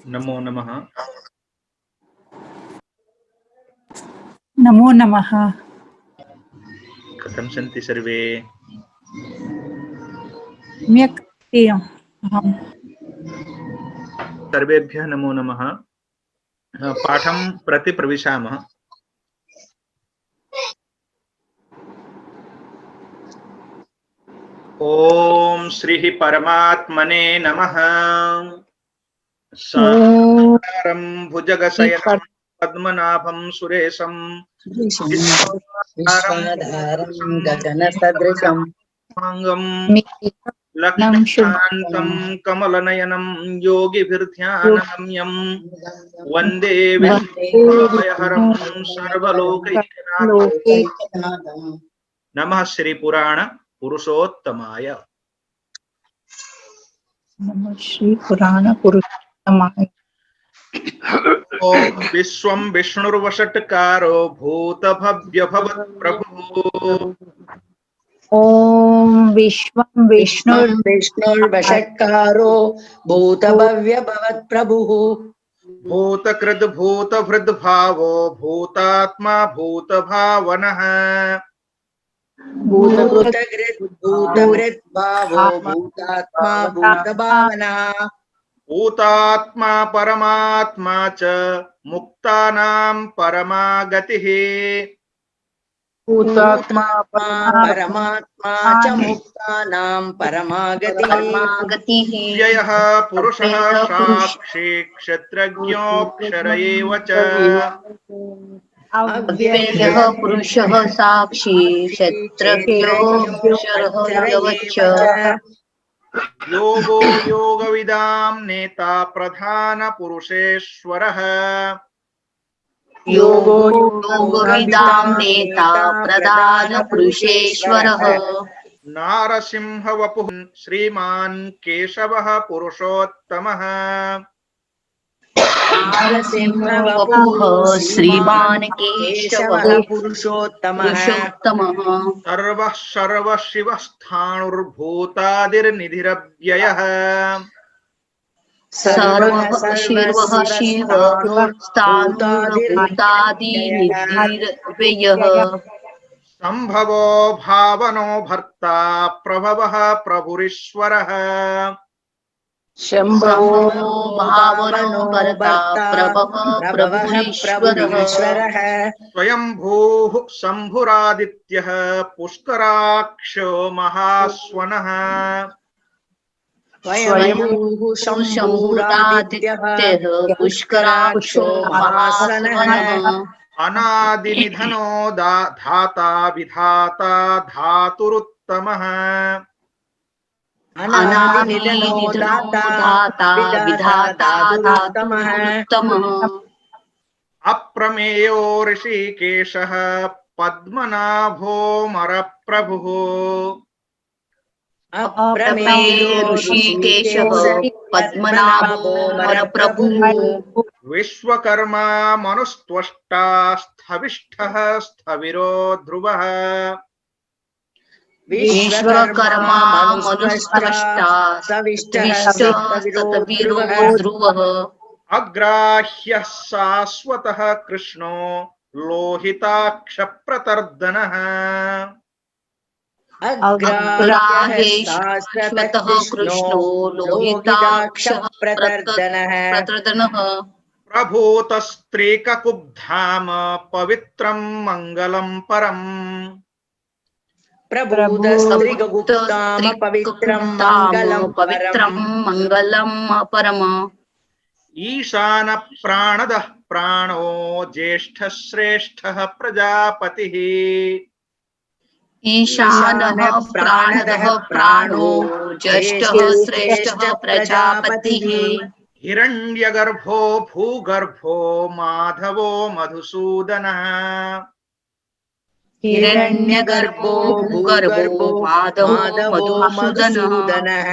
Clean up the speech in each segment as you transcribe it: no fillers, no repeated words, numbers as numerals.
नमो नमः। नमो नमः। कथं सन्ति सर्वे? सम्यक् अस्ति अहम्। सर्वेभ्यः नमो नमः। पाठं प्रति प्रविशामः। ॐ श्री परमात्मने नमः। साकारं भुजगशयनं पद्मनाभं सुरेशं विश्वधारं विश्वाधारं गगनसदृशं लक्ष्मीकान्तं कमलनयनं योगिभिर्ध्यानगम्यं वन्दे विष्णुभवभयहरं सर्वलोकैकनाथं नमः श्री पुराण पुरुषोत्तमाय। नमः श्री पुराण पुरुषोत्तमाय। ओम विश्वं विष्णुर्वषट्कारो भूतभव्यभवत्प्रभुः। ओम विश्वं विष्णुर्विष्णुर्वषट्कारो भूतभव्यभवत्प्रभुः भूतकृद्भूतभृद्भावो भूतात्मा भूतभावनः। भूतकृद्भूतभृद्भावो भूतात्मा भूतभावना भूतात्मा परमात्मा च मुक्तानां परमागतिः। भूतात्मा परमात्मा च मुक्तानां परमागतिः व्ययः पुरुषः साक्षी क्षत्रज्ञोऽक्षर एव च। अव्ययः पुरुषः साक्षी क्षेत्रज्ञोऽक्षरः एव च। योगो योगविदां नेता प्रधान पुरुषेश्वरः। योगो योगविदां नेता प्रधान पुरुषेश्वरः। नारसिंह वपुः श्रीमान् केशवः पुरुषोत्तमः। नारसिंहवपुः श्रीमान् केशवः पुरुषोत्तमः। सर्वः सर्वशिवस्थाणुर्भूतादिर्निधिरव्ययः। सर्वः शिवः शिवस्थाणुर्भूतादिर्निधिरव्ययः। संभवो भावनो भर्ता प्रभवः प्रभुरीश्वरः। शम्भो भावनो भर्ता प्रभवः प्रभुरीश्वरः। स्वयंभूः शम्भुरादित्यः पुष्कराक्षो महास्वनः। स्वयंभूः शम्भुरादित्यः पुष्कराक्षो महास्वनः। अनादिनिधनो धाता विधाता धातुरुत्तमः। अनादिनिधनो दाता विधाता धातुरुत्तमः। अप्रमेयो ऋषिकेशः पद्मनाभोऽमरप्रभुः। अप्रमेयो ऋषिकेशः पद्मनाभोऽमरप्रभुः। विश्वकर्मा मनुस्त्वष्टा स्थविष्ठः स्थविरो ध्रुवः। विश्वकर्मा मनुस्त्वष्टा स्थविष्ठः स्थविरो ध्रुवः। अग्राह्यः शाश्वतः कृष्णो लोहिताक्षप्रतर्दनः। अग्राह्ये शाश्वतः कृष्णो लोहिताक्षः प्रतर्दनः। प्रभूतस्त्रीककुब्धाम पवित्रं मङ्गलं परम्। प्रभूतस्त्रीककुब्धाम पवित्रं मङ्गलं परम्। ईशान प्राणदः प्राणो ज्येष्ठश्रेष्ठः प्रजापतिः। ईशानः प्राणदः प्राणो ज्येष्ठः श्रेष्ठः प्रजापतिः। हिरण्यगर्भो भूगर्भो माधवो मधुसूदनः। हिरण्यगर्भो भूगर्भो माधवो मधुसूदनः।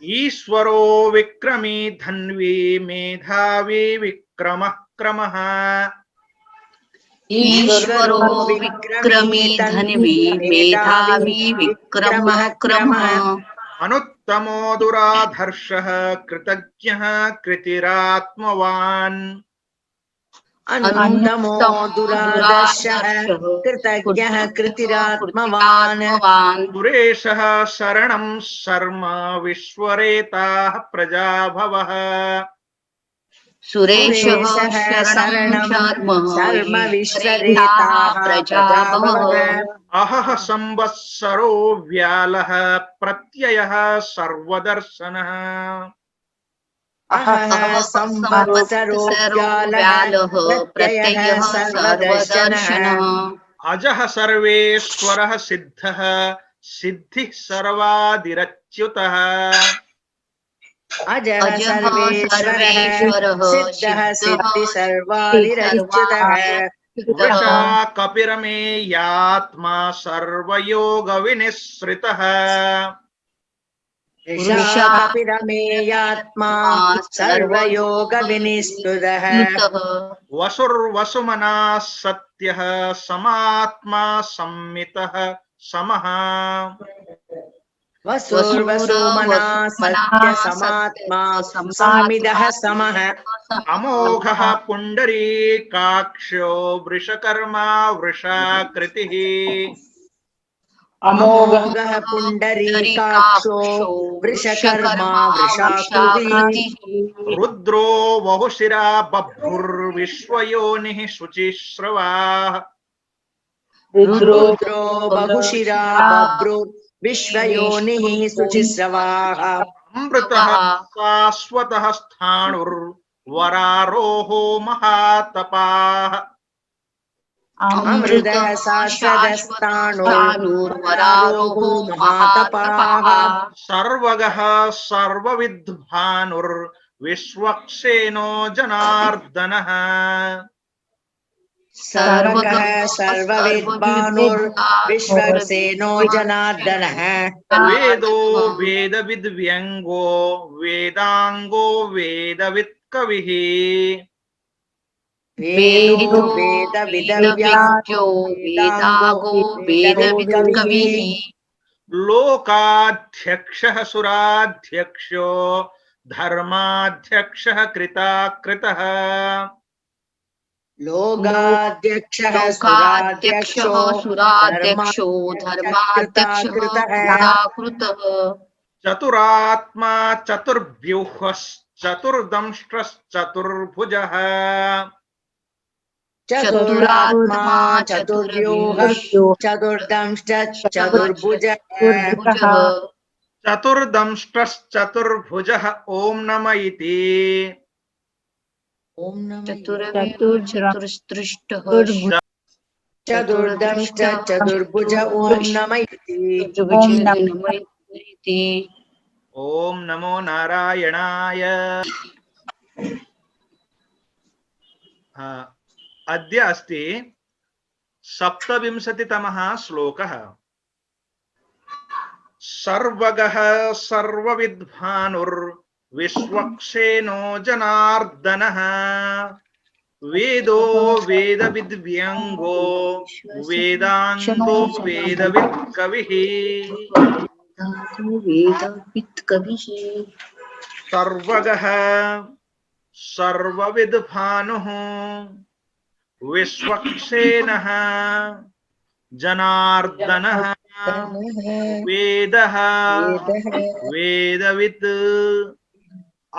ईश्वरो विक्रमी धन्वी मेधावी विक्रमः क्रमः। ईश्वरो विक्रमी धन्वी मेधावी विक्रमः क्रमः। अनुत्तमो दुराधर्षः कृतज्ञः कृतिरात्मवान् अनुत्तमो दुरादर्शः कृतज्ञः कृतिरात्मवान् सुरेशः शरणं शर्म विश्वरेताः प्रजाभवः सुरेशः शरणं शर्म विश्वरेताः प्रजाभवः अहः संवत्सरो व्यालः प्रत्ययः सर्वदर्शनः अहः संवत्सरो व्यालः प्रत्ययः सर्वदर्शनः अजः सर्वेश्वरः सिद्धः सिद्धिः सर्वादिरच्युतः अजः सर्वेश्वरः सिद्धः सिद्धि सर्वादिरच्युतः वृषा कपिरमेयात्मा सर्वयोगविनिःसृतः वृषा कपिरमेयात्मा सर्वयोगविनिःसृतः वसुर्वसुमनः सत्यः समात्मा संमितः समः वसुर्वसुमनः सत्यसमात्मा संमितः समः अमोघः पुण्डरीकाक्षो वृषकर्मा वृषाकृतिः अमोघः पुण्डरीकाक्षो वृषकर्मा वृषाकृतिः रुद्रो बहुशिरा बभ्रुर्विश्वयोनिः शुचिश्रवाः रुद्रो बहुशिरा बभ्रो विश्वयोनिः शुचिस्रवाः अमृतः शाश्वतः स्थाणुर्वरारोहो महातपाः अमृतः शाश्वतस्थाणुर्वरारोहो महातपाः सर्वगः सर्वविद्भानुर्विश्वक्सेनो जनार्दनः सर्वगः सर्वविद्वानुर्विश्वक्सेनो जनार्दनः वेदो वेदविद्व्यङ्गो वेदाङ्गो वेदवित्कविः वेदो वेदविद्व्यङ्गो वेदाङ्गो वेदवित्कविः लोकाध्यक्षः सुराध्यक्षो धर्माध्यक्षः कृताकृतः लोकाध्यक्षः सुराध्यक्षो धर्माध्यक्षः कृतः चतुरात्मा चतुर्व्यूहश्चतुर्दंष्ट्रश्चतुर्भुजः चतुरात्मा चतुर्व्यूहः चतुर्दंष्ट्रश्चतुर्भुजः चतुर्दंष्ट्रश्चतुर्भुजः ॐ नम इति ॐ चतुर्दंष्ट्रचतुर्भुज ॐ नम इति ॐ नमो नारायणाय अद्य अस्ति 27तमः श्लोकः सर्वगः सर्वविद्भानुर्विश्वक्सेनो जनार्दनः वेदो वेदविद्व्यङ्गो वेदाङ्गो वेदवित्कविः सर्वगः सर्वविद्भानुः विश्वक्सेनः जनार्दनः वेदः वेदवित्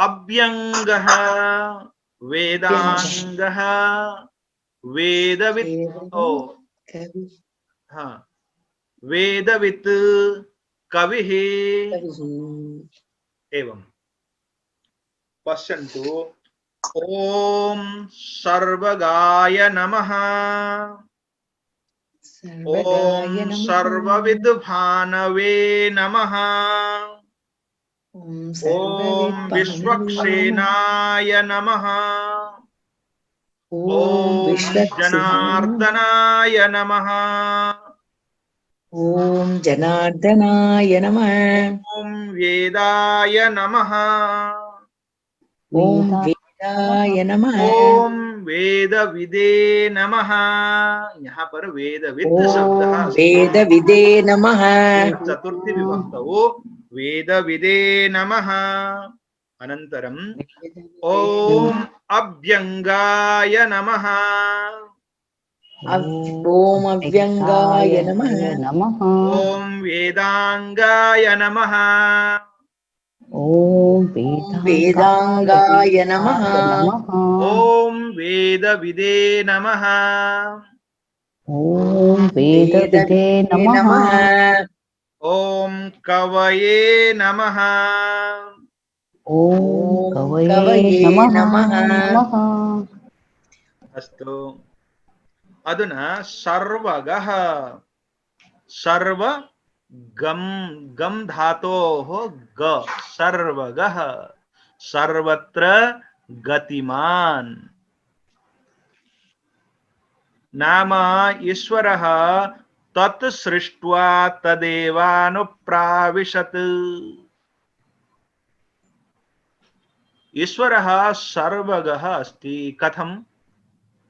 अभ्यङ्गः वेदाङ्गः वेदवित् वेदवित् कविः एवं पश्यन्तु ॐ सर्वगाय नमः ॐ सर्वविद्भानवे नमः ॐ विश्वक्सेनाय नमः ॐ जनार्दनाय नमः ॐ जनार्दनाय नमः ॐ वेदाय नमः ॐ वेदाय नमः ॐ वेदविदे नमः। यहाँ पर वेदविद शब्द वेदविदे नमः चतुर्थी विभक्तौ वेदविदे नमः। अनन्तरं ॐ अभ्यङ्गाय नमः। ॐ अव्यङ्गाय नमः। नमः। ॐ वेदाङ्गाय नमः। ॐ वेदाङ्गाय नमः। नमः। ॐ वेदविदे नमः। ॐ वेदविदे नमः। ॐ कवये नमः। ॐ कवये कवये नमः। नमः। अस्तु, अधुना सर्वगः, सर्व गम गम धातोः ग, सर्वगः, सर्वत्र गतिमान्। नाम ईश्वरः तत् सृष्ट्वा तदेवानुप्राविशत्। ईश्वरः सर्वगः अस्ति। कथम,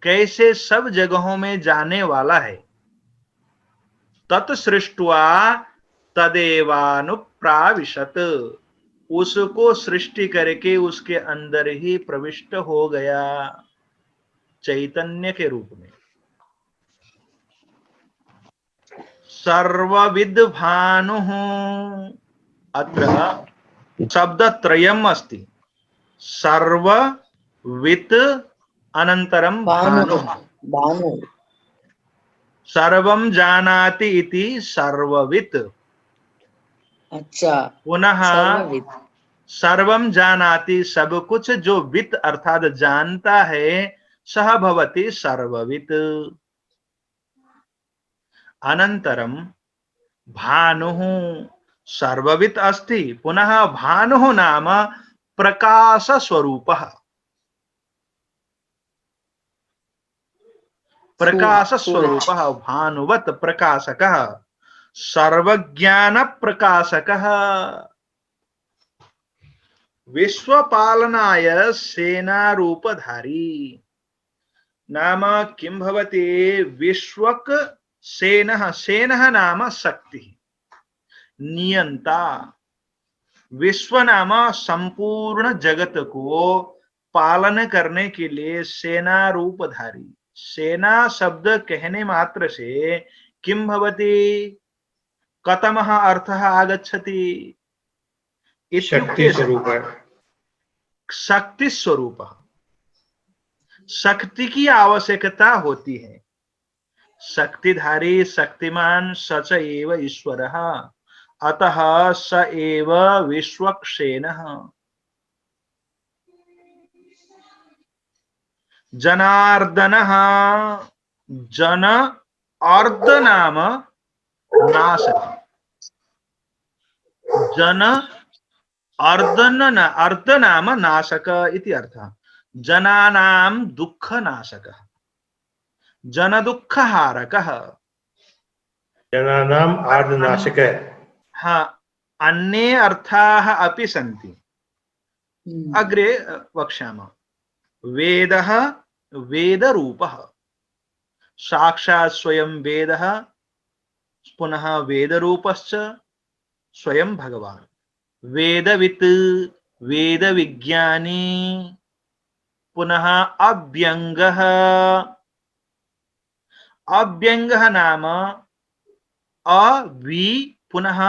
कैसे? सब जगहों में जाने वाला है। तत् सृष्ट्वा तदेवानुप्राविशत, उसको सृष्टि करके उसके अंदर ही प्रविष्ट हो गया चैतन्य के रूप में। सर्वविद भानुः, अत्र शब्दत्रयम् अस्ति। सर्ववित् अनन्तरं भानुः। भानु। सर्वं जानाति इति सर्ववित्। अच्छा। पुनः सर्वविद। सर्वं जानाति, सब कुछ जो वित् अर्थात जानता है, सह भवति सर्ववित्। अनन्तरं भानुः, सर्ववित् अस्ति, पुनः भानुः नाम प्रकाश स्वरूपः। प्रकाश स्वरूपः भानुवत् प्रकाशकः, सर्वज्ञान प्रकाशकः। विश्वपालनाय सेनारूपधारी। नाम किं भवति? विश्वक सेनः, सेनः नाम शक्ति, नियंता। विश्व नाम संपूर्ण जगत को पालन करने के लिए सेना रूपधारी। सेना शब्द कहने मात्र से किं भवति? कतमः अर्थः आगच्छति? शक्ति स्वरूप है। शक्ति स्वरूप, शक्ति की आवश्यकता होती है। शक्तिधारी शक्तिमान सच एव ईश्वरः, अतः स एव विश्वक्सेनः। जनार्दनः, जन अर्ध नाम नाशक, जन अर्ध नाम नाशक इति अर्थः। जनानां दुःख नाशकः, जन दुःखहारकः। जनानाम् आर्दनाशकः। हाँ, अन्ये अर्थाः अपि सन्ति, अग्रे वक्ष्यामः। वेदः वेदरूपः, साक्षात् स्वयं वेदः, पुनः वेदरूपश्च स्वयं भगवान्। वेदवित् वेदविज्ञानी, पुनः अभ्यङ्गः। अभ्यङ्गः नाम अवि पुनः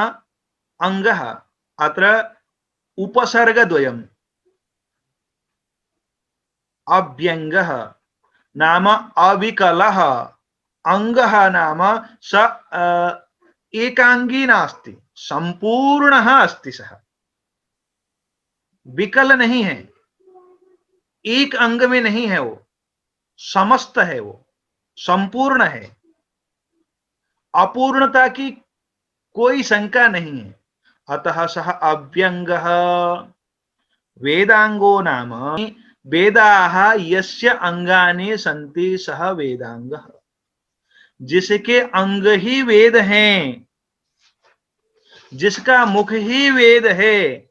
अङ्गः, अत्र उपसर्गद्वयम्। अभ्यङ्गः नाम अविकलः, अङ्गः नाम स एकांगी नास्ति, संपूर्णः अस्ति। सः विकल नहीं है, एक अंग में नहीं है, वो समस्त है, वो संपूर्ण है। अपूर्णता की कोई शंका नहीं है, अतः सः अभ्यङ्गः। वेदांगो नाम वेदाः यस्य अंगानि सन्ति सः वेदांगः, जिसके अंग ही वेद हैं, जिसका मुख ही वेद है,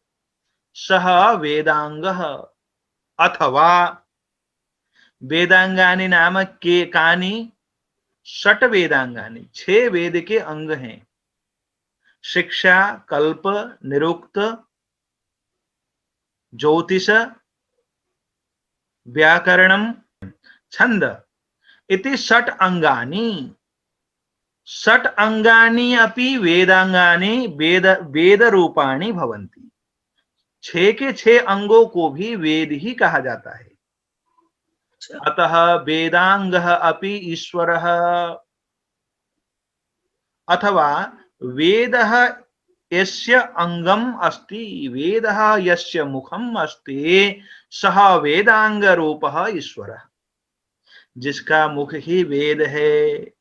सः वेदांगः। अथवा वेदांगानि नाम के कानि? षट वेदांगानि, 6 वेद के अंग हैं। शिक्षा, कल्प, निरुक्त, ज्योतिष, व्याकरणम, छंद इति षट अंगानि। षट अंगानि अपि वेदांगानि वेद रूपाणि भवन्ति। 6 के 6 अंगों को भी वेद ही कहा जाता है। अच्छा। अतः वेदांगः अपि ईश्वरः, अथवा वेदः यस्य अंगम अस्ति, वेदः यस्य मुखम अस्ति, सः वेदांग रूपः ईश्वरः। जिसका मुख ही वेद है।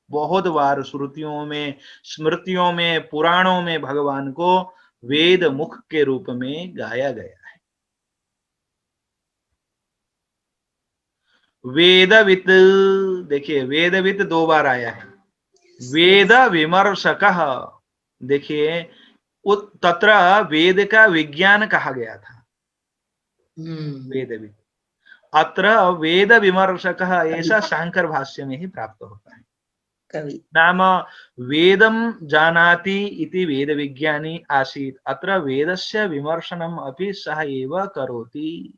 बहुत बार श्रुतियों में, स्मृतियों में, पुराणों में भगवान को वेद मुख के रूप में गाया गया है। वेदवित, देखिए वेदवित 2 बार आया है। वेद विमर्शकः, देखिए तत्र वेद का विज्ञान कहा गया था, वेदवित। अत्र वेद विमर्शकः, ऐसा शांकर भाष्य में ही प्राप्त होता है। कवि नाम वेदम जानाति इति वेद विज्ञानी आसीत्, अत्र वेदस्य विमर्शनम अपि सः एव करोति।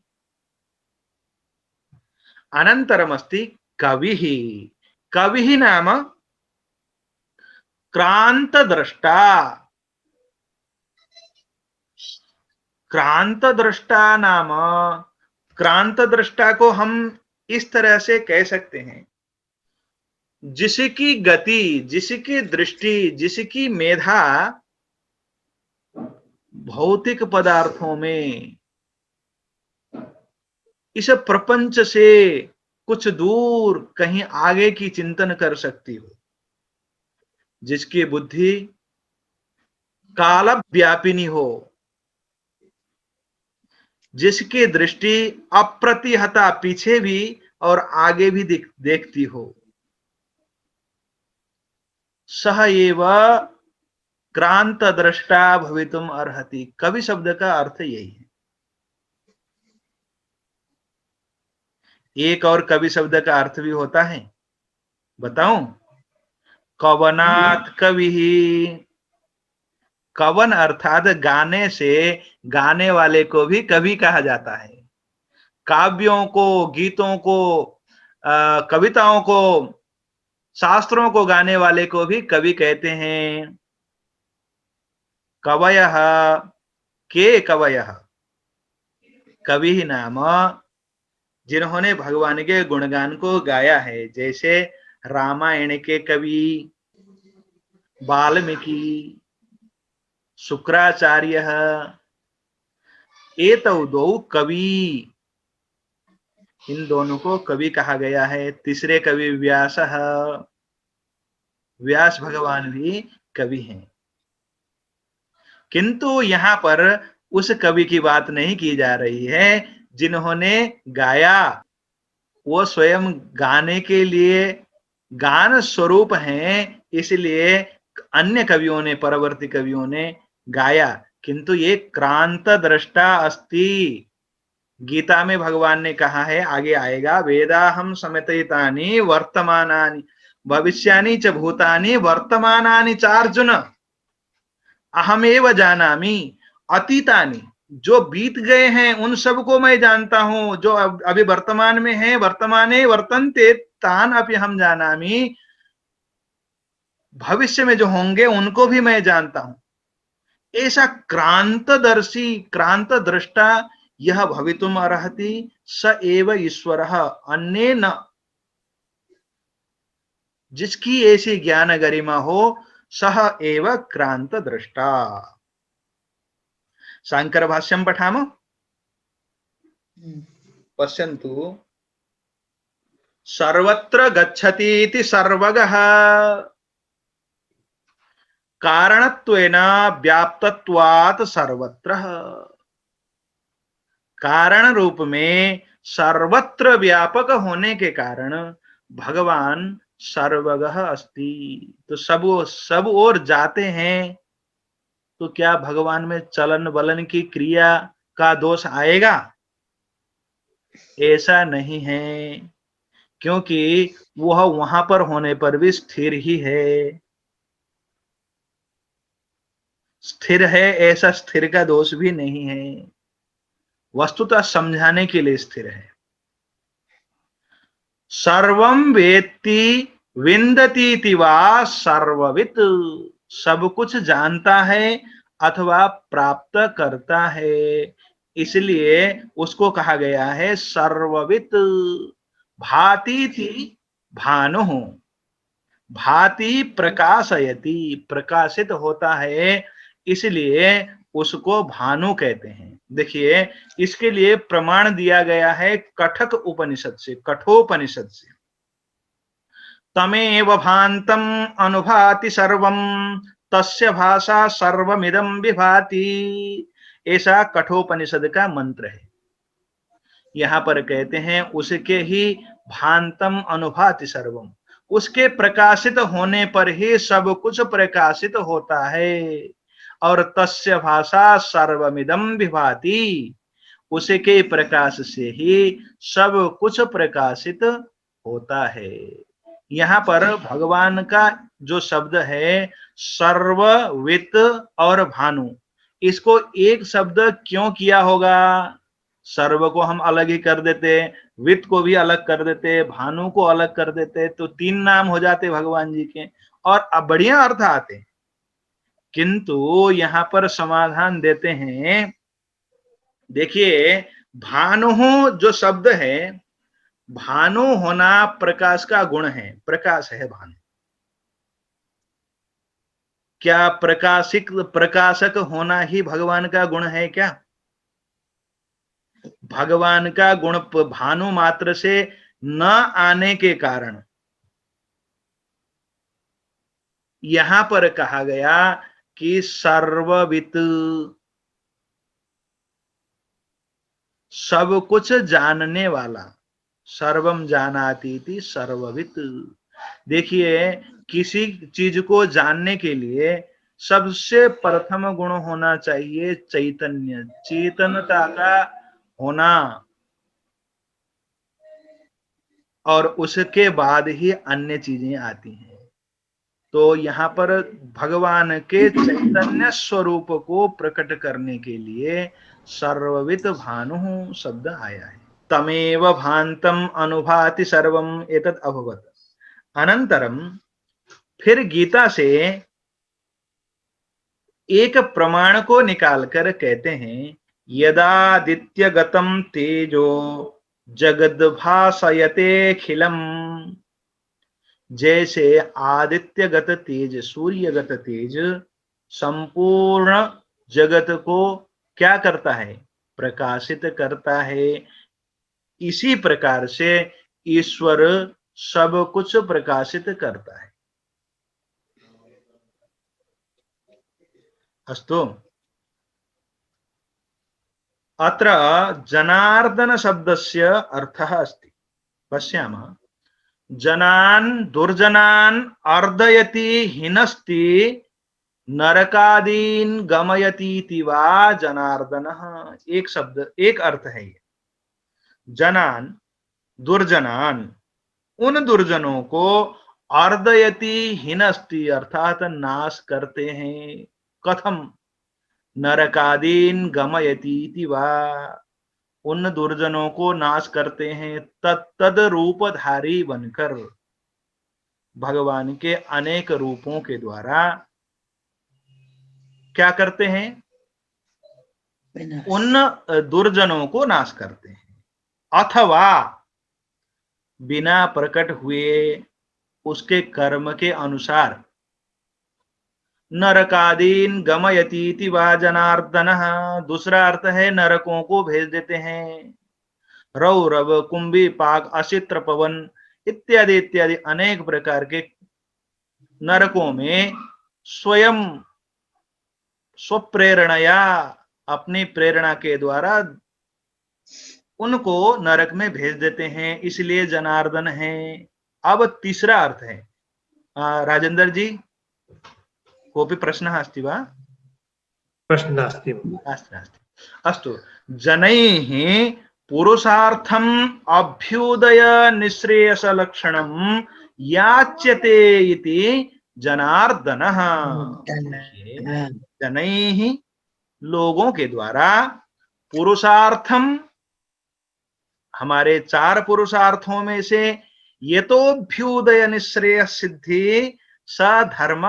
अनन्तरम् अस्ति कविः। कविः नाम क्रांतद्रष्टा। क्रांतद्रष्टा नाम, क्रांतद्रष्टा को हम इस तरह से कह सकते हैं, जिसकी गति, जिसकी दृष्टि, जिसकी मेधा भौतिक पदार्थों में, इस प्रपंच से कुछ दूर कहीं आगे की चिंतन कर सकती हो, जिसकी बुद्धि काल व्यापिनी हो, जिसकी दृष्टि अप्रतिहता पीछे भी और आगे भी देखती हो, सह एव क्रांत दृष्टा भवितुम अर्हति। कवि शब्द का अर्थ यही है। एक और कवि शब्द का अर्थ भी होता है, बताऊं? कवनात् कवि। कवन अर्थात गाने से, गाने वाले को भी कवि कहा जाता है। काव्यों को, गीतों को, कविताओं को, शास्त्रों को गाने वाले को भी कवि कहते हैं। कवयः, के कवयः, कवि नाम जिन्होंने भगवान के गुणगान को गाया है, जैसे रामायण के कवि वाल्मीकि, शुक्राचार्य, एतौ दो कवि, इन दोनों को कवि कहा गया है। तीसरे कवि व्यास, व्यास भगवान भी कवि हैं। किंतु यहाँ पर उस कवि की बात नहीं की जा रही है जिन्होंने गाया। वो स्वयं गाने के लिए गान स्वरूप हैं, इसलिए अन्य कवियों ने, परवर्ती कवियों ने गाया। किंतु ये क्रांत दृष्टा अस्ति। गीता में भगवान ने कहा है, आगे आएगा, वेदाहम समतयितानि वर्तमानानि भविष्यानि च भूतानि वर्तमानानि च अर्जुन अहमेव जानामि अतीतानि। जो बीत गए हैं उन सबको मैं जानता हूं, जो अभी वर्तमान में है, वर्तमाने वर्तन्ते तान अपि हम जानामि, भविष्य में जो होंगे उनको भी मैं जानता हूं। ऐसा क्रांतदर्शी, क्रांत दृष्टा यह भवितुम अर्हति स एव ईश्वरः अन्येन। जिसकी ऐसी ज्ञान गरिमा हो, सह एव क्रांत दृष्टा। शांकर भाष्यं पठामः। पश्यन्तु, सर्वत्र गच्छतीति सर्वगः कारणत्वेन व्याप्तत्वात् सर्वत्र। कारण रूप में सर्वत्र व्यापक होने के कारण भगवान सर्वगः अस्ति। तो सब ओर जाते हैं, तो क्या भगवान में चलन बलन की क्रिया का दोष आएगा? ऐसा नहीं है, क्योंकि वह वहां पर होने पर भी स्थिर ही है। स्थिर है ऐसा स्थिर का दोष भी नहीं है, वस्तुतः समझाने के लिए स्थिर है। सर्वं वेत्ति विन्दतीति वा सर्ववित्, सब कुछ जानता है अथवा प्राप्त करता है, इसलिए उसको कहा गया है सर्ववित्। भातीति भानुः, भाति प्रकाशयति, प्रकाशित होता है, इसलिए उसको भानु कहते हैं। देखिए इसके लिए प्रमाण दिया गया है कठक उपनिषद से, कठोपनिषद से। तमेव भान्तम अनुभाति सर्वम तस्य भाषा सर्वमिदं विभाति, ऐसा कठोपनिषद का मंत्र है। यहां पर कहते हैं उसके ही भान्तम अनुभाति सर्वम, उसके प्रकाशित होने पर ही सब कुछ प्रकाशित होता है। और तस्य भाषा सर्वमिदं विभाति, उसके प्रकाश से ही सब कुछ प्रकाशित होता है। यहाँ पर भगवान का जो शब्द है सर्ववित् और भानु, इसको एक शब्द क्यों किया होगा? सर्व को हम अलग ही कर देते, वित्त को भी अलग कर देते, भानु को अलग कर देते, तो 3 नाम हो जाते भगवान जी के और अब बढ़िया अर्थ आते। किंतु यहाँ पर समाधान देते हैं, देखिए भानु जो शब्द है, भानु होना प्रकाश का गुण है, प्रकाश है भानु। क्या प्रकाशक होना ही भगवान का गुण है क्या? भगवान का गुण भानु मात्र से न आने के कारण यहां पर कहा गया कि सर्ववित्, सब कुछ जानने वाला, सर्वम जानाति इति सर्ववित्। देखिए किसी चीज को जानने के लिए सबसे प्रथम गुण होना चाहिए चैतन्य, चेतनता का होना, और उसके बाद ही अन्य चीजें आती हैं। तो यहाँ पर भगवान के चैतन्य स्वरूप को प्रकट करने के लिए सर्ववित् भानु शब्द आया है। तमेव भान्तम अनुभाति सर्वम एतत् अभवत्। अनंतरम फिर गीता से एक प्रमाण को निकालकर कहते हैं, यदादित्यगतं तेजो जगद्भासयतेऽखिलम्, जैसे आदित्यगत तेज, सूर्यगत तेज संपूर्ण जगत को क्या करता है? प्रकाशित करता है। इसी प्रकार से ईश्वर सब कुछ प्रकाशित करता है। अस्तु, अत्र जनार्दन शब्दस्य अर्थः अस्ति। पश्यामः, जनान् दुर्जनान् अर्दयति हिनस्ति नरकादीन् गमयतीति वा जनार्दनः। एक शब्द, एक अर्थ है ये। जनान, दुर्जनान, उन दुर्जनों को अर्दयति हिनस्ति अर्थात नाश करते हैं। कथम? नरकादीन गमयतीति वा, उन दुर्जनों को नाश करते हैं तद रूपधारी बनकर, भगवान के अनेक रूपों के द्वारा क्या करते हैं? उन दुर्जनों को नाश करते हैं। अथवा बिना प्रकट हुए उसके कर्म के अनुसार नरकादीन गमयतीति वा जनार्दनः। दूसरा अर्थ है नरकों को भेज देते हैं। रौरव, कुंभी, पाक, असित्र, पवन इत्यादि इत्यादि अनेक प्रकार के नरकों में स्वयं स्वप्रेरणया, अपनी प्रेरणा के द्वारा उनको नरक में भेज देते हैं, इसलिए जनार्दन है। अब तीसरा अर्थ है, राजेंद्र जी कोऽपि प्रश्नः अस्ति वा? प्रश्नः नास्ति। अस्तु, जनैः पुरुषार्थम् अभ्युदय निःश्रेयस लक्षणं याच्यते इति जनार्दन, जनैः लोगों के द्वारा, पुरुषार्थम हमारे 4 पुरुषार्थों में से यतोभ्युदय निश्रेय सिद्धि स धर्म,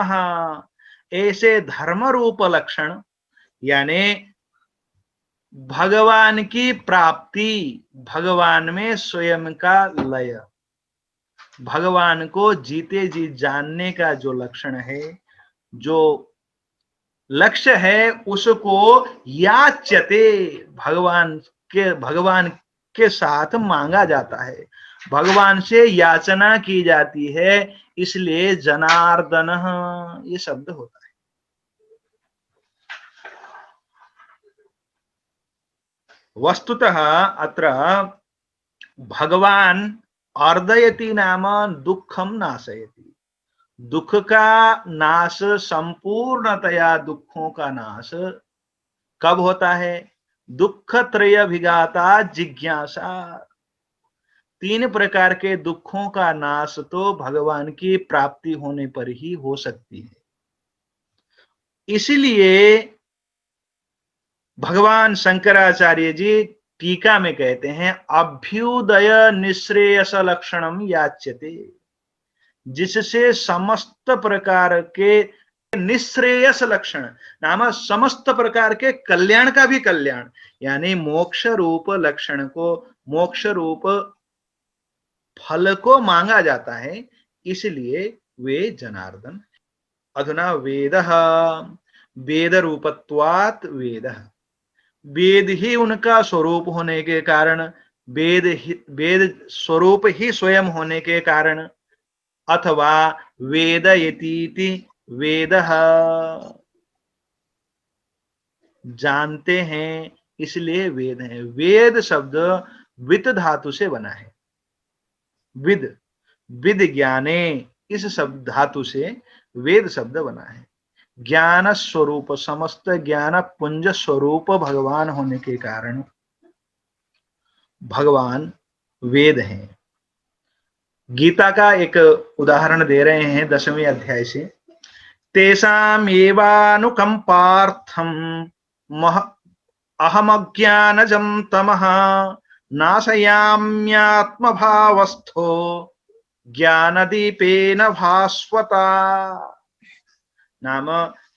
ऐसे धर्म रूप लक्षण यानी भगवान की प्राप्ति, भगवान में स्वयं का लय, भगवान को जीते जी जानने का जो लक्षण है, जो लक्ष्य है, उसको याच्यते, भगवान के साथ मांगा जाता है, भगवान से याचना की जाती है, इसलिए जनार्दन ये शब्द होता है। वस्तुतः अत्र भगवान अर्दयति नाम दुःखम नाशयति, दुख का नाश, संपूर्णतया दुखों का नाश कब होता है? दुख त्रय विघाता जिज्ञासा, 3 प्रकार के दुखों का नाश तो भगवान की प्राप्ति होने पर ही हो सकती है। इसलिए भगवान शंकराचार्य जी टीका में कहते हैं, अभ्युदय निश्रेयस लक्षणम याच्यते, जिससे समस्त प्रकार के निश्रेयस लक्षण नाम समस्त प्रकार के कल्याण का भी कल्याण, यानी मोक्ष रूप लक्षण को, मोक्ष रूप फल को मांगा जाता है, इसलिए वे जनार्दन। अधुना वेदः, वेद रूपत्वात् वेदः, वेद ही उनका स्वरूप होने के कारण, वेद स्वरूप ही स्वयं होने के कारण, अथवा वेदयतीति वेदः, जानते हैं इसलिए वेद है। वेद शब्द वित धातु से बना है, विद, विद ज्ञाने, इस शब्द धातु से वेद शब्द बना है। ज्ञान स्वरूप, समस्त ज्ञान पुंज स्वरूप भगवान होने के कारण भगवान वेद हैं। गीता का एक उदाहरण दे रहे हैं 10वें अध्याय से, तेषाम एवानुकंपार्थम अहमज्ञानजं तमः नाशयाम्यात्म भावस्थो ज्ञानदीपेन भास्वता, नाम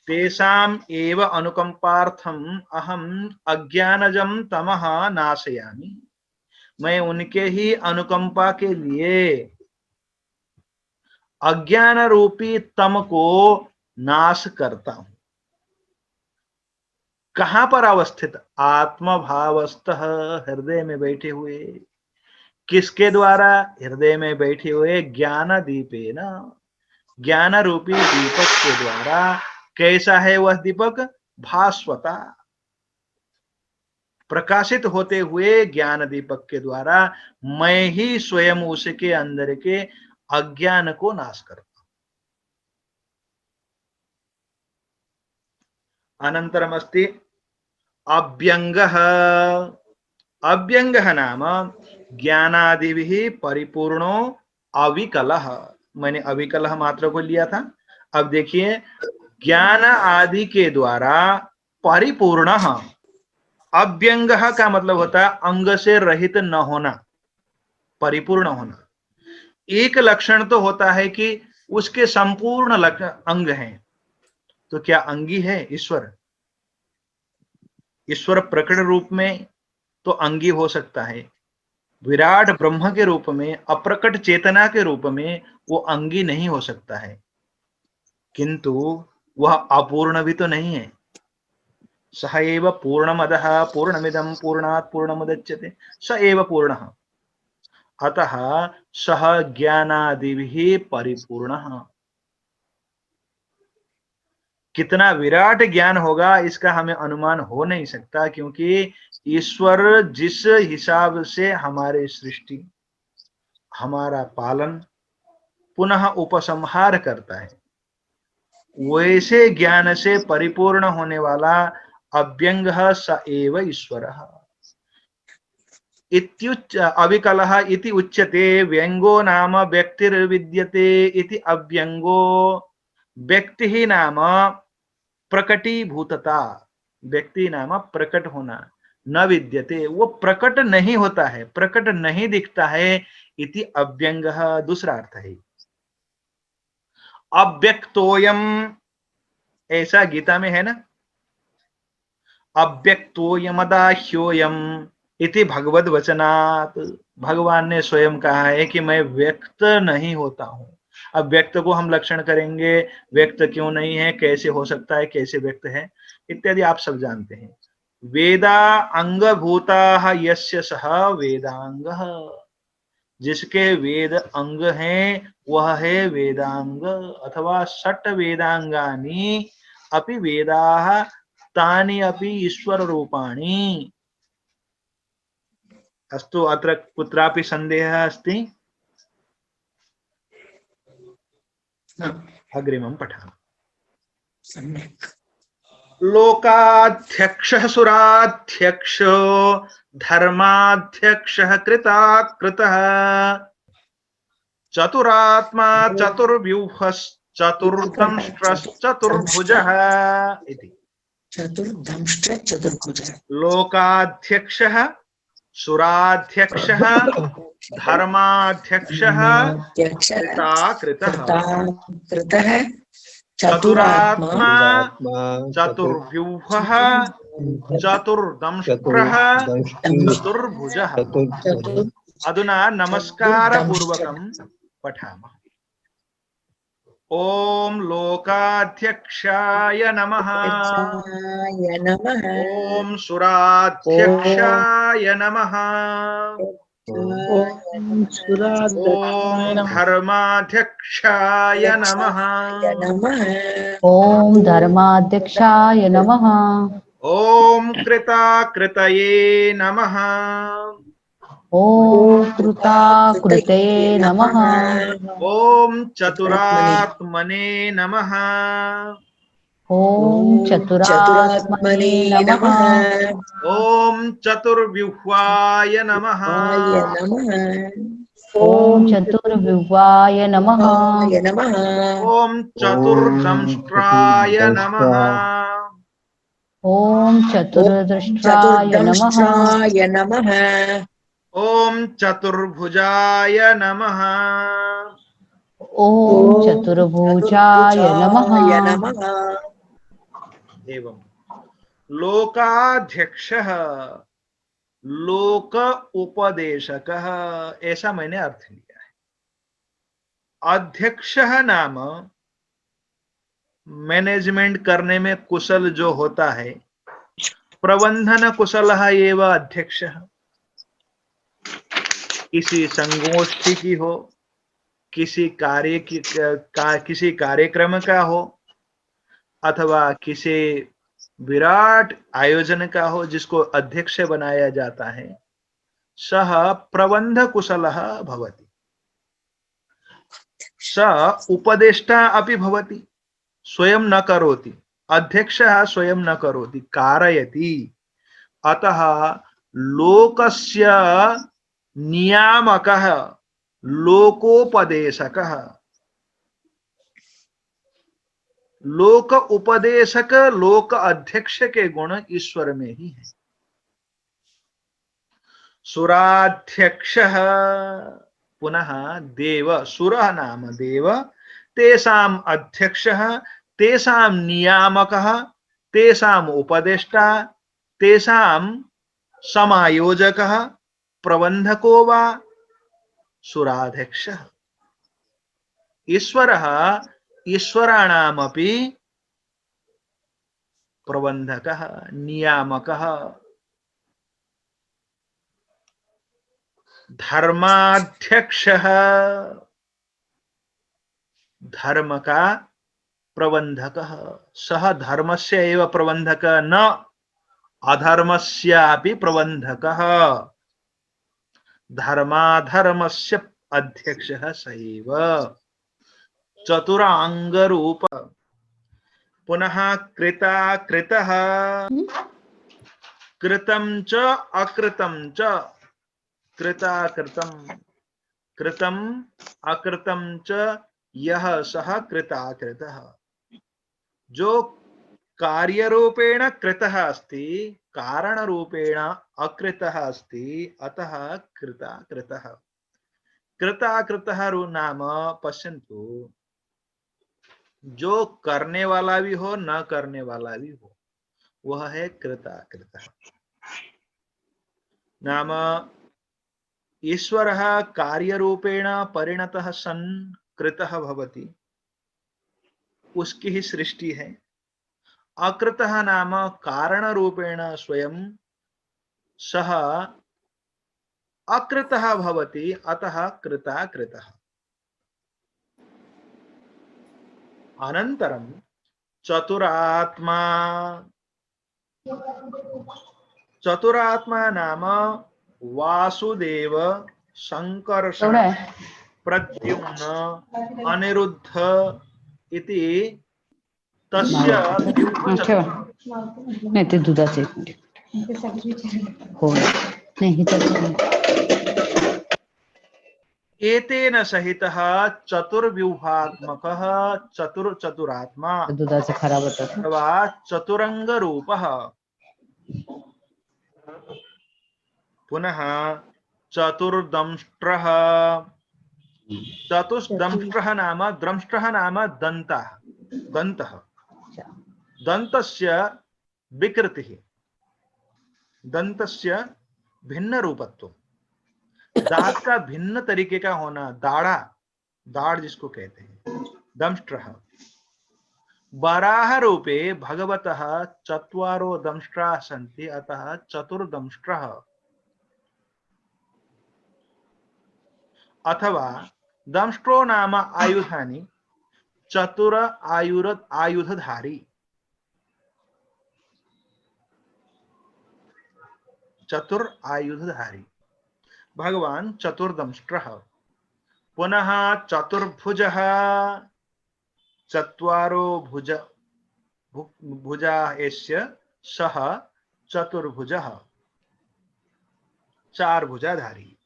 तेषाम एव अनुकंपार्थम अहम अज्ञानजं तमः नाशयामि, मैं उनके ही अनुकंपा के लिए अज्ञान रूपी तम को नाश करता हूं। कहां पर अवस्थित? आत्म भावस्थ, हृदय में बैठे हुए। किसके द्वारा? हृदय में बैठे हुए ज्ञान दीपेन, ज्ञान रूपी दीपक के द्वारा। कैसा है वह दीपक? भास्वता, प्रकाशित होते हुए ज्ञान दीपक के द्वारा मैं ही स्वयं उसके अंदर के अज्ञान को नाश करता हूं। अनंतरम अस्ति अव्यंगः, अव्यंगः नाम ज्ञानादिभिः परिपूर्णो अविकलः, मैंने अविकलः मात्र को लिया था। अब देखिए, ज्ञान आदि के द्वारा परिपूर्ण, अव्यंगः का मतलब होता है अंग से रहित न होना, परिपूर्ण होना। एक लक्षण तो होता है कि उसके संपूर्ण अंग हैं, तो क्या अंगी है? ईश्वर, ईश्वर प्रकट रूप में तो अंगी हो सकता है, विराट ब्रह्म के रूप में, अप्रकट चेतना के रूप में वो अंगी नहीं हो सकता है, किंतु वह अपूर्ण भी तो नहीं है। सह एव पूर्णमदः पूर्णमिदं पूर्णात् पूर्णमुदच्यते स एव पूर्णः, अतः सह ज्ञानादिभिः परिपूर्णः। कितना विराट ज्ञान होगा इसका हमें अनुमान हो नहीं सकता, क्योंकि ईश्वर जिस हिसाब से हमारे सृष्टि, हमारा पालन, पुनः उपसंहार करता है, वैसे ज्ञान से परिपूर्ण होने वाला अव्यंगः स एव ईश्वरः। अविकलः इति उच्यते, व्यंगो नाम व्यक्तिर्विद्यते इति अव्यंगो, व्यक्ति ही नाम प्रकटीभूतता, व्यक्ति नाम प्रकट होना, न विद्यते, वो प्रकट नहीं होता है, प्रकट नहीं दिखता है, इति अव्यंगः दूसरा अर्थ है। अव्यक्तोयम, ऐसा गीता में है ना, अव्यक्तोयमदाह्योयम इति भगवद वचनात्, भगवान ने स्वयं कहा है कि मैं व्यक्त नहीं होता हूं। अब व्यक्त को हम लक्षण करेंगे, व्यक्त क्यों नहीं है, कैसे हो सकता है, कैसे व्यक्त है, इत्यादि आप सब जानते हैं। वेदा अंगभूता यस्य सह वेदांग, जिसके वेद अंग हैं वह है वेदांग, अथवा षट वेदांगानि अपि वेदाः तानि अपि ईश्वर रूपाणि। अस्तु, अत्र कुत्रापि सन्देहः अस्ति? अग्रिमं पठामः। सम्यक्। लोकाध्यक्षः सुराध्यक्षो धर्माध्यक्षः कृताकृतः चतुरात्मा चतुर्व्यूहश्चतुर्दंष्ट्रश्चतुर्भुजः इति। चतुर्दंष्ट्र चतुर्भुजः। लोकाध्यक्षः सुराध्यक्षः धर्माध्यक्षः कृताकृतः चतुरात्मा चतुर्व्यूहः चतुर्दंष्ट्रः चतुर्भुजः। अधुना नमस्कारपूर्वकं पठामः। ओम लोकाध्यक्षाय नमः, ओम सुराध्यक्षाय नमः, ओम धर्माध्यक्षाय नमः, ओम धर्माध्यक्षाय नमः, ओम कृताकृतये नमः, ओम कृताकृतये नमः, ओम चतुरात्मने नमः, ओम चतुरात्मने नमः, ओम चतुर्व्यूहाय नमः, ओम चतुर्विवाय नमः, ओम चतुर्दंष्ट्राय नमः, ओम चतुर्दृष्ट्राय नमः, ओम चतुर्भुजाय नमः, ओम चतुर्भुजाय नमः। एवं लोकाध्यक्षः लोक उपदेशकः, ऐसा मैंने अर्थ लिया है। अध्यक्षः नाम मैनेजमेंट करने में कुशल जो होता है, प्रबंधन कुशलः एव अध्यक्षः। किसी संगोष्ठी की हो, किसी कार्य की किसी कार्यक्रम का हो, अथवा किसी विराट आयोजन का हो जिसको अध्यक्ष बनाया जाता है, सः प्रबंध कुशलः भवति, स उपदेष्टा अपि भवति, स्वयं न करोति, अध्यक्षः स्वयं न करोति, कारयति। अतः लोकस्य नियामकः लोकोपदेशकः। लोक उपदेशक लोक अध्यक्ष के गुण ईश्वर में ही है। सुराध्यक्षः पुनः देव, सुरः नाम देव, तेषाम् अध्यक्षः, तेषां नियामकः, तेषाम् उपदेष्टा, तेषां समायोजकः, प्रबंधको वा सुराध्यक्षः। ईश्वरः ईश्वराणामपि प्रबंधकः नियामकः। धर्माध्यक्षः धर्म का प्रबंधकः, सः धर्मस्य एव प्रबंधकः, न अधर्मस्यापि प्रबंधकः। धर्माधर्मस्य अध्यक्षः स एव। चतुरांगरूप, पुनः कृता कृतः, कृतं च अकृतं च, कृता कृतं, कृतं अकृतं च यः सः कृता कृतः। जो कार्यरूपेण कृतः अस्ति, कारणरूपेण अकृतः अस्ति, अतः कृता कृतः। कृता कृतः नाम पश्यन्तु, जो करने वाला भी हो न करने वाला भी हो, वह है कृता कृतः। नाम ईश्वरः कार्यरूपेण परिणतः सन् कृतः भवति, उसकी ही सृष्टि है। अकृतः नाम कारण रूपेण स्वयं सः अकृतः भवति, अतः कृता कृतः। अनन्तरं चतुरात्मा। चतुरात्मा नाम वासुदेव, संकर्षण, एवढं आहे. प्रद्युम्न, अनिरुद्ध इति तस्य व्यूह ठेवा. चतुर। नाही ते दुधाचे एक मिनिट. हो नाही हिच्यात एतेन सहितः चतुर्व्यूहात्मकः चतुरात्मा दुधाचे खराब होतात. अथवा चतुरंग रूपः। पुनः चतुर्दंष्ट्रः। चतुर्दंष्ट्रः नाम द्रंष्ट्रः नाम दन्तः, दन्तः, दन्तस्य विकृतिः, दन्तस्य भिन्न रूपत्व, दांत का भिन्न तरीके का होना, दाढ़ा, दाढ़ जिसको कहते हैं, दंष्ट्रः। वराह रूपे भगवतः चत्वारो दंष्ट्राः सन्ति, अतः चतुर्दंष्ट्रः। अथवा दंष्ट्रो नाम आयुधानि, चतुर आयुधधारी, चतुर आयुधधारी भगवान चतुर्दंष्ट्रः। पुनः चतुर्भुजः, चत्वारो भुजा यस्य सः चतुर्भुजः, चार भुजाधारी।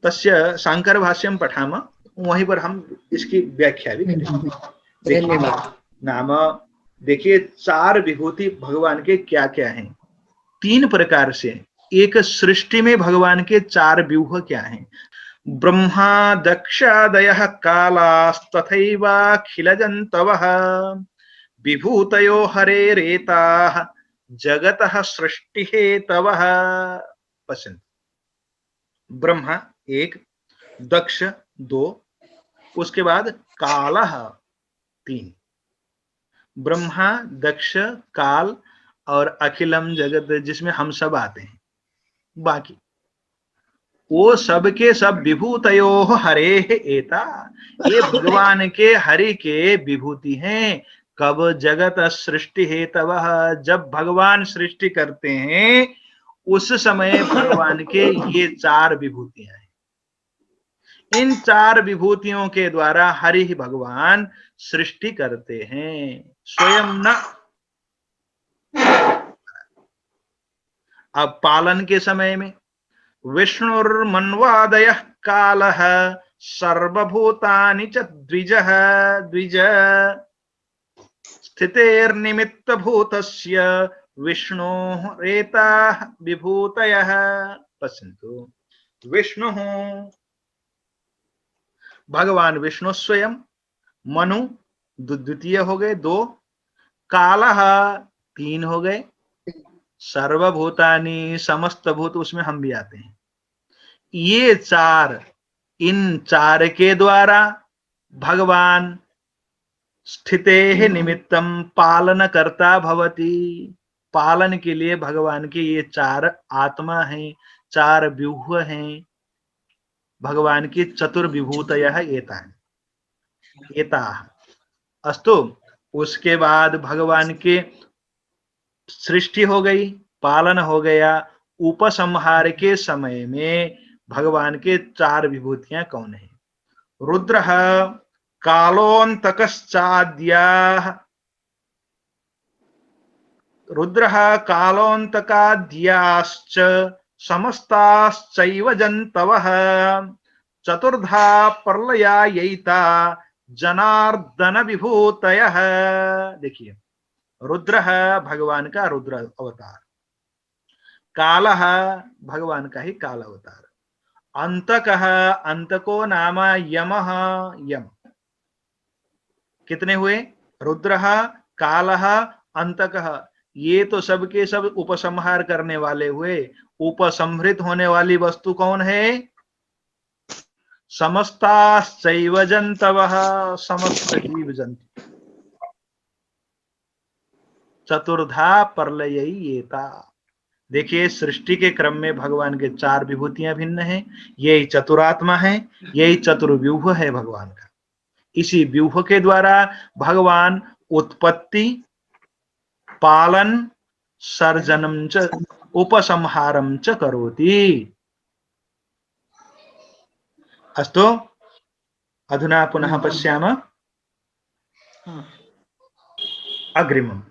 तस्य शांकर भाष्यं पठामः, वहीं पर हम इसकी व्याख्या भी करेंगे। नाम देखिए, चार विभूति भगवान के क्या क्या हैं, तीन प्रकार से। एक सृष्टि में भगवान के चार व्यूह क्या हैं। ब्रह्मा दक्षादयः कालास्तथैवाखिलजन्तवः विभूतयो हरेरेताः जगतः सृष्टिहेतवः। पश्यन्तु, ब्रह्मा एक, दक्ष दो, उसके बाद कालः तीन। ब्रह्मा, दक्ष, काल और अखिलम जगत, जिसमें हम सब आते हैं। बाकी वो सब के सब विभूतयो हरे एता, ये भगवान के हरि के विभूति हैं। कब? जगत सृष्टि हेतवः, जब भगवान सृष्टि करते हैं उस समय भगवान के ये चार विभूतियां हैं। इन चार विभूतियों के द्वारा हरि भगवान सृष्टि करते हैं, स्वयं न। अब पालन के समय में विष्णुर्मन्वादयः कालः सर्वभूतानि च द्विजः द्विज स्थितेर्निमित्तभूतस्य विष्णोः एताः विभूतयः। पश्यन्तु, विष्णुः भगवान विष्णु स्वयं, मनु द्वितीय हो गए दो, कालः तीन हो गए, सर्वभूतानि समस्त भूत, उसमें हम भी आते हैं। ये चार, इन चार के द्वारा भगवान स्थितेः निमित्तम पालनकर्ता भवति, पालन के लिए भगवान के ये चार आत्मा हैं, चार व्यूह हैं। भगवान की चतुर्विभूतयः एताः अस्तु। उसके बाद भगवान के सृष्टि हो गई, पालन हो गया, उपसंहार के समय में भगवान के चार विभूतियां कौन है? रुद्रः कालोऽन्तकश्चाद्याः, रुद्रः कालोऽन्तकाद्याश्च समस्ताश्चैव जन्तवः चतुर्धा प्रलयायैता जनार्दन विभूतयः। देखिए, रुद्र भगवान का रुद्र अवतार, कालः भगवान का ही काल अवतार, अंतकः अंतको नाम यमः यम। कितने हुए? रुद्रः, कालः, अंतकः। ये तो सबके सब उपसंहार करने वाले हुए। उपसंहृत होने वाली वस्तु कौन है? समस्ताश्चैव जन्तवः, समस्त जीव जंतु। चतुर्धा प्रलययेता। देखिए, सृष्टि के क्रम में भगवान के चार विभूतियां भिन्न हैं। यही चतुरात्मा है, यही चतुर्व्यूह है भगवान का। इसी व्यूह के द्वारा भगवान उत्पत्ति, पालन, सर्जनम च उपसंहारम च करोति। अस्तु, अधुना पुनः पश्यामः अग्रिमम्।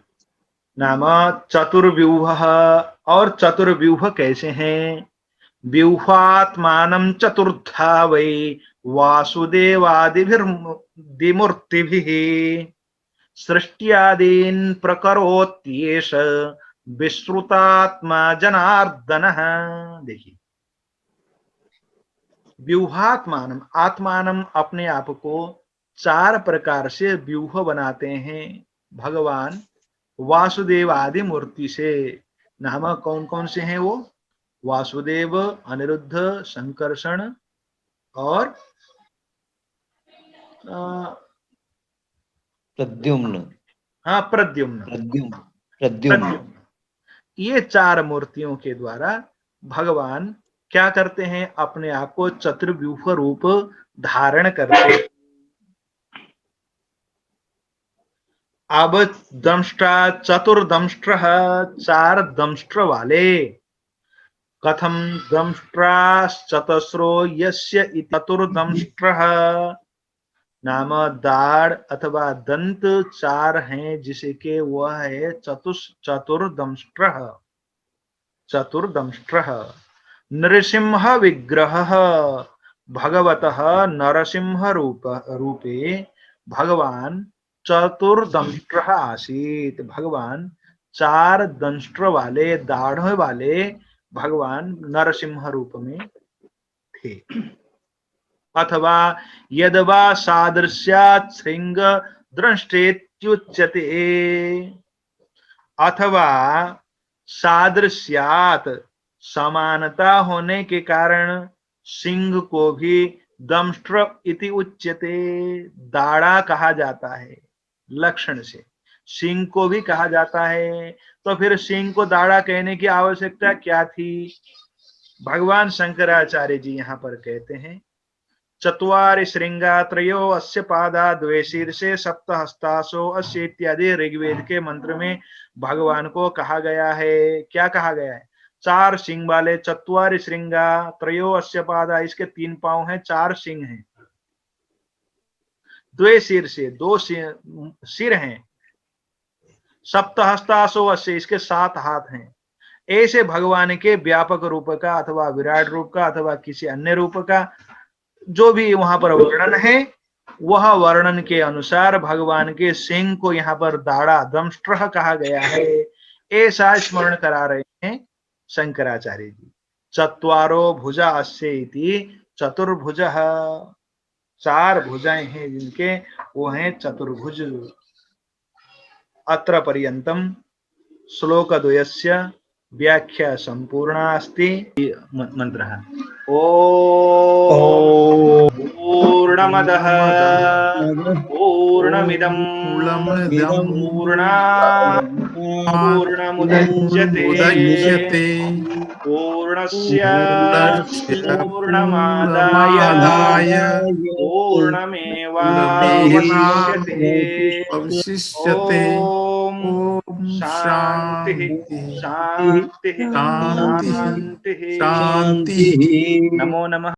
नाम चतुर्व्यूह। और चतुर्व्यूह कैसे हैं? व्यूहात्मानं चतुर्था वै वासुदेवादिभिर्मूर्तिभिः सृष्ट्यादीन् प्रकरोत्येष विश्रुतात्मा जनार्दनः। देखिए, व्यूहात्मानम, आत्मानम अपने आप को चार प्रकार से व्यूह बनाते हैं भगवान वासुदेव आदि मूर्ति से। नाम कौन कौन से हैं वो? वासुदेव, अनिरुद्ध, संकर्षण और प्रद्युम्न। हाँ, प्रद्युम्न। प्रद्युम्न। ये चार मूर्तियों के द्वारा भगवान क्या करते हैं? अपने आप को चतुर्व्यूह रूप धारण करते हैं। अब दंष्ट्रा चतुर्दंष्ट्र, चार दंष्ट्र वाले। कथम दंष्ट्राश्चतस्रो यस्य चतुर्दंष्ट्रः। नाम दाढ़ अथवा दंत चार हैं जिसके वह है चतुर्दंष्ट्रः। चतुर्दंष्ट्रः नृसिंह विग्रहः भगवतः नरसिंह रूपे भगवान चतुर्दंष्ट्रः आसीत्। भगवान चार दंष्ट्र वाले, दाढ़ वाले भगवान नरसिंह रूप में थे। अथवा यदवा सादृश्यात् श्रृंग दृष्टेत्युच्यते। अथवा सादृश्यात्, समानता होने के कारण सिंह को भी दंष्ट्र इति उच्यते, दाढ़ा कहा जाता है। लक्षण से सिंह को भी कहा जाता है, तो फिर सिंह को दाढ़ा कहने की आवश्यकता क्या थी? भगवान शंकराचार्य जी यहाँ पर कहते हैं, चत्वारि श्रृंगा त्रयो अस्य पादा द्वे शीर्षे सप्त हस्तासो अस्य इत्यादि ऋग्वेद के मंत्र में भगवान को कहा गया है। क्या कहा गया है? चार सिंह वाले। चत्वारि श्रृंगा त्रयो अस्य पादा, इसके तीन पांव हैं, चार सिंह हैं। द्वे शीर्षे, दो सिर हैं। सप्त हस्तासो अस्य, इसके 7 हाथ हैं। ऐसे भगवान के व्यापक रूप का अथवा विराट रूप का अथवा किसी अन्य रूप का जो भी वहां पर वर्णन है, वह वर्णन के अनुसार भगवान के सिंह को यहाँ पर दाढ़ा दंष्ट्र कहा गया है। ऐसा स्मरण करा रहे हैं शंकराचार्य जी। चत्वारो भुजा अस्य इति चतुर्भुजः, चार भुजाएं हैं जिनके, वो हैं चतुर्भुज। अत्र पर्यन्तम श्लोकद्वयस्य व्याख्या संपूर्णा अस्ति। मंत्रः ओम पूर्णमदः पूर्णमिदं पूर्णात् पूर्णमुदच्यते पूर्णस्य पूर्णमादाय पूर्णमेवावशिष्यते। ओम शांति शांति शांति। नमो नमः।